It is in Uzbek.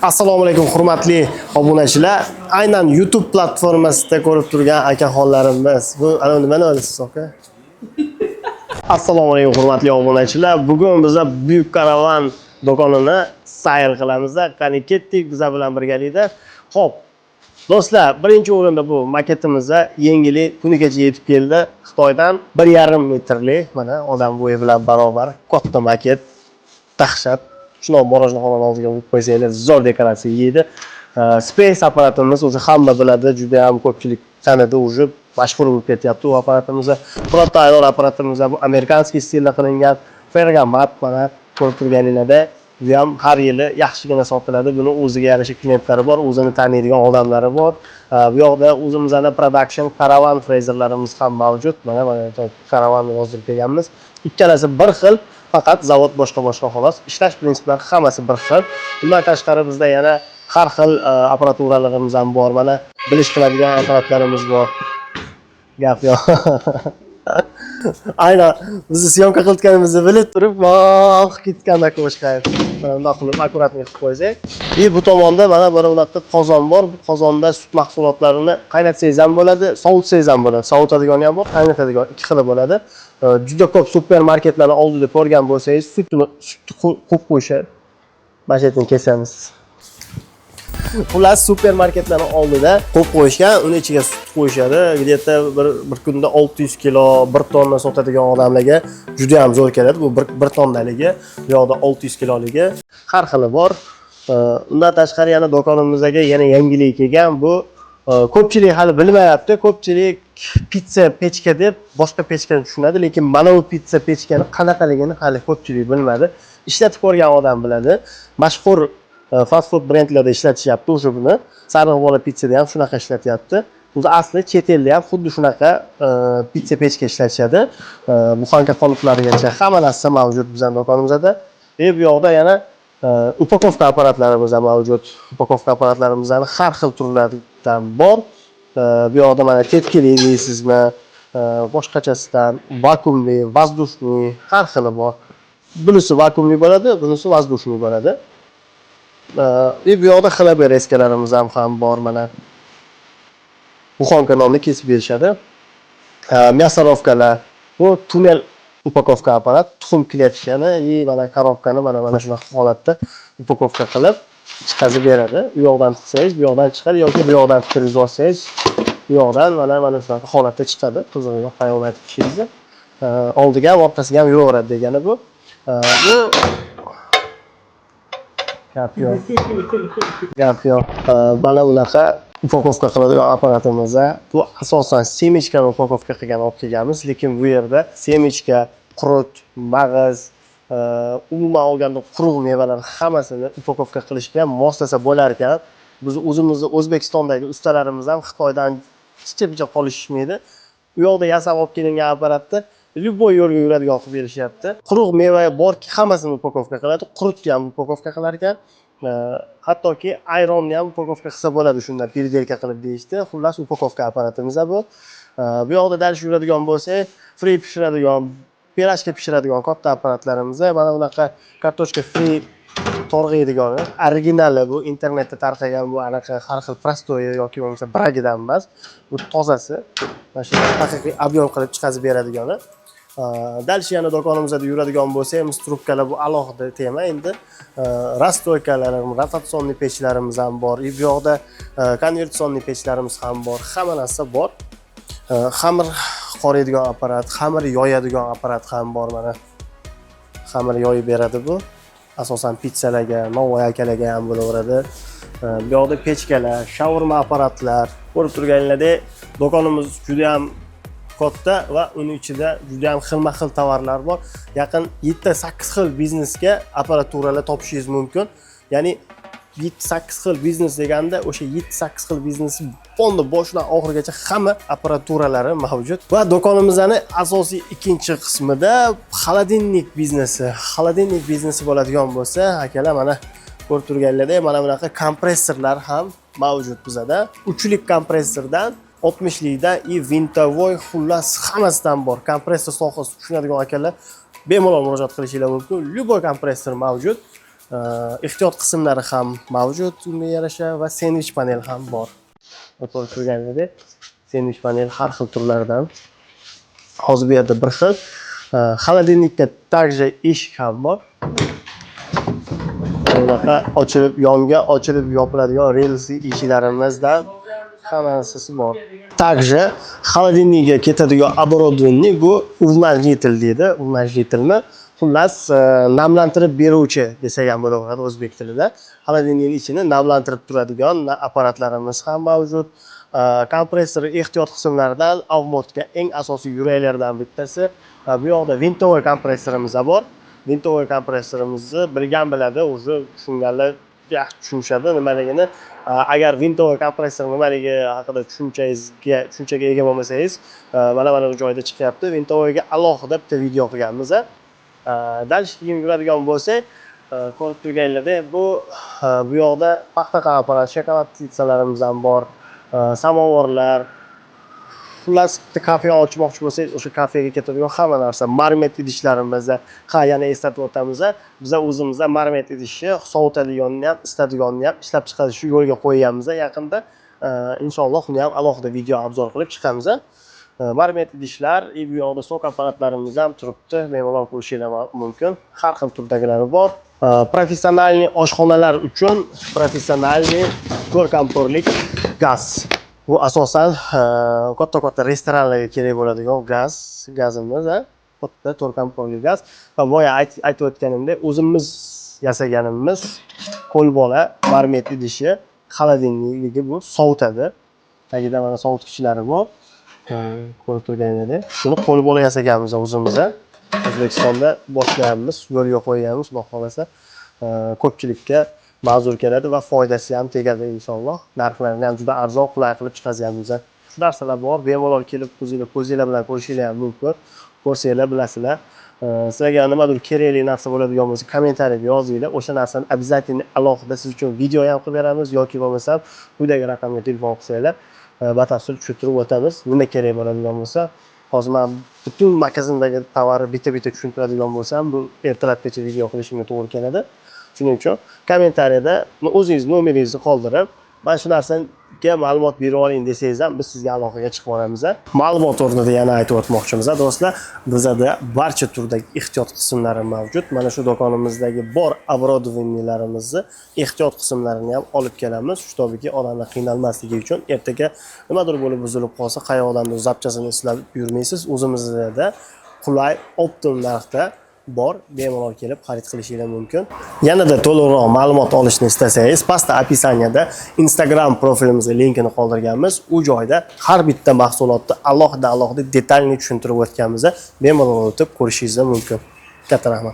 Assalomu alaykum hurmatli obunachilar. Aynan YouTube platformasida ko'rib turgan akaxonlarimiz. Bu nimani olasiz aka? Assalomu alaykum hurmatli obunachilar. Bugun biz Buyuk Karavan do'konini sayr qilamiz. Qani ketdik biz bilan birgalikda. Xo'p. Do'stlar, birinchi o'rinda bu maketimizda yangilik kunigacha yetib keldi. Xitoydan 1,5 metrlik mana odam bo'yi bilan barobar katta maket. Dahshat. Shunday morojnaxonaning oldiga qo'yib qo'ysanglar zo'r dekoratsiya yeydi. Space apparatimiz o'zi hamma biladi, juda ham ko'pchilik tanidi, o'zi mashhur bo'lib ketyapti u apparatimiz. Prototype apparatimiz bu amerikanskiy stilda qilingan Ferromat mana ko'rib turganingizda bu ham har yili yaxshigina sotiladi. Buni o'ziga yarasha klientlari bor, o'zini taniydigan odamlari bor. Bu yoqda o'zimizning production Caravan frezerlarimiz ham mavjud. Mana Caravan yozib kelganmiz. Ikkalasi bir xil. Faqat zavod boshqa xolos. Ishlash prinsiplari hammasi bir xil. Bundan tashqari bizda yana har xil apparaturlarimiz ham bor. Mana bilish qiladigan apparatlarimiz bor. Gap yo'q. Aynan bizni syomka qilayotganimizni bilib turib, voh ketgandek o'shqayib. Bundoq qilib akkuratlik qilib qo'ysak. Bu tomonda mana bir unaqa qozon bor. Bu qozonda sut mahsulotlarini qaynatsangiz ham bo'ladi, sovutsangiz ham bo'ladi. Sovutadigani ham bor, qaynatadigan ikki xili bo'ladi. Juda ko'p supermarketlarning oldida ko'rgan bo'lsangiz, sutni qo'yib qo'yishadi. Mana shu yerdan kesamiz. Ular supermarketlarning oldida qo'yib qo'yishgan, uni ichiga sut qo'yishadi. Где-то bir kunda 600 kilo, 1 tonna sotadigan odamlarga juda ham zo'r keladi. Bu 1 tonnaligi, bu yoqda 600 kiloligi har xili bor. Undan tashqari yana do'konimizga yana yangilik kelgan. Bu ko'pchilik hali bilmayapti. Ko'pchilik pizza pechka deb boshqa pechkani tushunadi, lekin mana bu pizza pechkani qanaqaligini hali ko'pchilik bilmadi. Ishlatib ko'rgan odam biladi. Mashhur fast food brendlarda ishlatishyapti o'sha buni. Sariq pizzada ham shunaqa ishlatyapti. O'zi asli chet elda ham xuddi shunaqa pizza pechka ishlatishadi. Buxanka qoliplarigacha hamma narsa mavjud bizning do'konimizda. Bu yoqda yana upakovka apparatlari mavjud. Upakovka apparatlarimizning har xil turlaridan bor. Bu yoqda mana tepkili deysizmi, boshqachasidan vakuumli, vazdushniy har xili bor. Bunisi vakuumli bo'ladi, bunisi vazdushniy bo'ladi. Bu yoqda xilabir eskalarimiz ham bor mana. Buxonka nomli kesib berishadi. Мясоровкаlar. Bu tunnel upakovka apparat, tuxum kletchani, mana korobkani mana shunaqa holatda upakovka qilib chiqazib beradi. Bu yoqdan tiqsangiz, bu yoqdan chiqadi yoki bu yoqdan kirgizib olsangiz, bu yoqdan mana shunaqa holatda chiqadi. Qizig'i hayvonot ishingizni. Oldiga ham, orqasiga ham yuraveradi degani bu. Gap yo'q. Mana bunaqa upakovka qiladigan apparatimiz. Bu asosan semichkani upakovka qilgan olib kelganmiz, lekin bu yerda semichka, qurut, mag'iz, umuman olganda quruq mevalar hammasini upakovka qilishga ham moslasa bo'lar ekan. Biz o'zimizning O'zbekistondagi ustalarimiz ham Xitoydan chicha qolishmaydi. U yoqda yasab olib kelingan apparatni любой yo'lga yuradigan qilib berishyapti. Quruq meva borki, hammasini upakovka qiladi. Qurutni ham upakovka qilar ekan. Hattoki ayronni ham upakovka qilsa bo'ladi, shundan переделка qilib deyishdi. Xullas upakovka apparatimiz bu. Bu yoqda dalish yuradigan bo'lsa, free pishiradigan, pirajka pishiradigan katta apparatlarimiz. Mana bunaqa kartoshka free torg'iydigan, originali bu internetda tarqagan bu anaqa har xil prostoy yoki bo'lmasa bragidan emas. Bu tozasi. Mana shu haqiqiy ob'yom qilib chiqazib beradigani. Dalshi yana do'konimizda yuradigan bo'lsangiz, trubkalar bu alohida tema. Endi rastoykalar, rotatsionni pechlarimiz ham bor. Bu yoqda konvertsionniy pechlarimiz ham bor. Hamma narsa bor. Xamir qoraydigan apparat, xamir yoyadigan apparat ham bor mana. Xamir yoyib beradi bu. Asosan pizzalarga, novvoy akalarga ham bo'laveradi. Bu yoqda pechkalar, shaurma apparatlar, ko'rib turganinglardek, do'konimiz juda ham katta va uning ichida juda ham xilma-xil tovarlar bor. Yaqin 7-8 xil biznesga apparaturalar topishingiz mumkin. Ya'ni 7-8 xil biznes deganda o'sha 7-8 xil biznesni fonda boshidan oxirigacha hamma apparaturalari mavjud. Va do'konimizning asosiy ikkinchi qismida xolodilnik biznesi. Xolodilnik biznesi bo'ladigan bo'lsa, akalar mana ko'rib turganinglardek, mana bunaqa kompressorlar ham mavjud bizada. 3 lik kompressordan 60 likdan vintovoy xullas hammasidan bor. Kompressor sohasi tushunadigan akalar bemalol murojaat qilishingiz mumkin. Любой kompressor mavjud. ehtiyot qismlari ham mavjud unga yarasha va sendvich panel ham bor. Ko'rib turganingizdek, sendvich panel har xil turlardan. Hozir bu yerda bir xil. Xolodilnikda также eshik ham bor. Bunaqa ochilib, yonga ochilib yopiladigan relsli eshiklarimizdan hammasi bor. Также xolodilnikga ketadigan оборудование bu увлажнитель deydi. Увлажнительni xullas namlantirib beruvchi desak ham bo'laveradi o'zbek tilida. Xolodilnikning ichini namlantirib turadigan apparatlarimiz ham mavjud. Kompressor ehtiyot qismlaridan avtomatga eng asosiy yuraklardan bittasi. Bu yoqda vintovoy kompressorimiz bor. Vintovoy kompressorimizni bilgan biladi, o'zi tushunganlar yaxshi tushunishadi nimaligini. Agar vintovoy kompressor nimaligi haqida tushunchaga ega bo'lmasangiz, mana bu joyda chiqyapti. Vintovoyga alohida bitta video qilganmiz. Dальше keyin yuradigan bo'lsak, ko'rib turganinglardek bu yoqda paxta apparat, shokolad plitsalarimiz ham bor, samovarlar. Xullas, bitta kafe ochmoqchi bo'lsangiz, o'sha kafega ketadigan hamma narsa, marmet idishlarimizda, yana eslatib o'tamiz, biz o'zimizda marmet idishni sovutadiganini ham, isitadiganini ham ishlab chiqarishni yo'lga qo'yganmiz. Yaqinda inshaalloh uni ham alohida video obzor qilib chiqamiz. Marmet idishlar, bu yoqda sok apparatlarimiz ham turibdi, bemalol ko'rishingiz mumkin. Har xil turdagilari bor. Professionalniy oshxonalar uchun professionalniy 4 kamporlik gaz. Bu asosan katta restoranlarga kerak bo'ladigan gazimiz, katta 4 kamporli gaz. Va boya aytib o'tganimdek, o'zimiz yasaganimiz qo'lbola marmet idishi, xolodilniki bu sovutadi. Tagida mana sovutgichlari bor. Ko'rib turganingizdek, shuni qo'lbola yasaganmiz o'zimiz. O'zbekistonda boshlayapmiz, yo'lga qo'yganmiz, xudo xolasa ko'pchilikka ma'zur keladi va foydasi ham tegadi inshaalloh. Narxlarini ham juda arzon, qulay qilib chiqazyapmiz. Shu narsalar bor, bemalol kelib ko'zinglar bilan ko'rishingiz ham mumkin. Ko'rsanglar bilasizlar. Sizlarga nimadir kerakli narsa bo'ladigan bo'lsa, kommentariyga yozinglar. O'sha narsani обязательно alohida siz uchun video ham qilib beramiz yoki bo'lmasa quyidagi raqamga telefon qilsanglar, batafsil tushuntirib o'tamiz. Nima kerak bo'ladigan bo'lsa, hozir men butun magazindagi tovarni bitta-bitta tushuntiradigan bo'lsam, bu ertalabgacha video qilishimga to'g'ri keladi. Shuning uchun kommentariyada o'zingiz nomeringizni qoldirib, mana shu narsaga ma'lumot berib oling desangiz ham biz sizga aloqaga chiqib olamiz. Ma'lumot o'rnida yana aytib o'tmoqchimiz, do'stlar, bizda barcha turdagi ehtiyot qismlari mavjud. Mana shu do'konimizdagi bor оборудованиеlarimizni ehtiyot qismlarini ham olib kelamiz. Shu tobiki odamlar qiynalmasligi uchun ertaga nimadir bo'lib buzilib qolsa, qayoqdandir zapchasini izlab yurmaysiz. O'zimizda qulay, optim narxda bor, bemalol kelib xarid qilishingiz mumkin. Yanada to'liqroq ma'lumot olishni istasangiz, pastda opisaniyada Instagram profilimizning linkini qoldirganmiz. U joyda har bitta mahsulotni alohida detalni tushuntirib o'tganmiz. Bemalol o'tib ko'rishingiz mumkin. Katta rahmat.